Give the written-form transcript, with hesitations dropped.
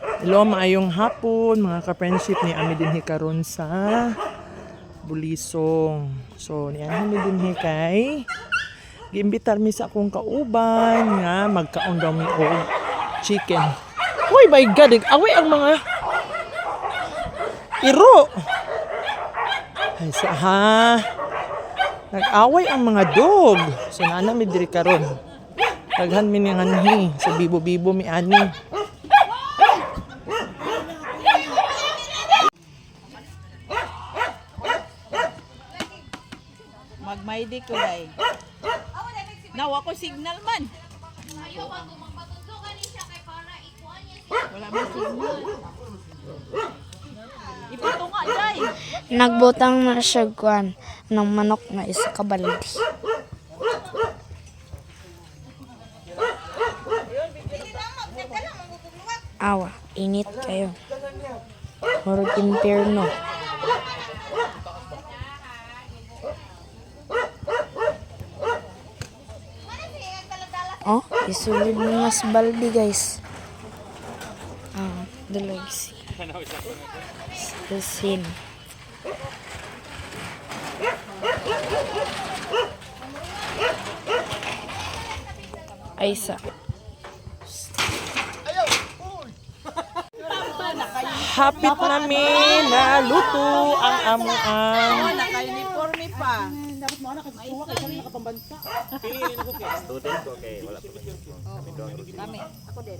Hello, maayong hapon mga ka-friendship ni Ami dinhi karon sa Bulisong. So, niyan mi dinhi kay giimbitar mi sa akong kauban nga magkaon daw mi og chicken. Uy, my God, away ang mga iro. Ay sa ha. Nag-away ang mga dog. So, nana mi diri karon. Daghan mi ni nganhi sa bibo-bibo mi ani. Magmaydi ko day. Nawa ko signal man. Wala man signal. Ipatunga day. Nagbutang na siya kuan ng manok na isa ka baldi. Awa, init kayo. Murag impyerno. Oh, isulid mo mas baldi guys. Ah, dalagsi. Sin. Aisa. Hapit namin na luto ang amuang Naka-uniforme pa. Student ko kay wala pa. Kami. Ako din.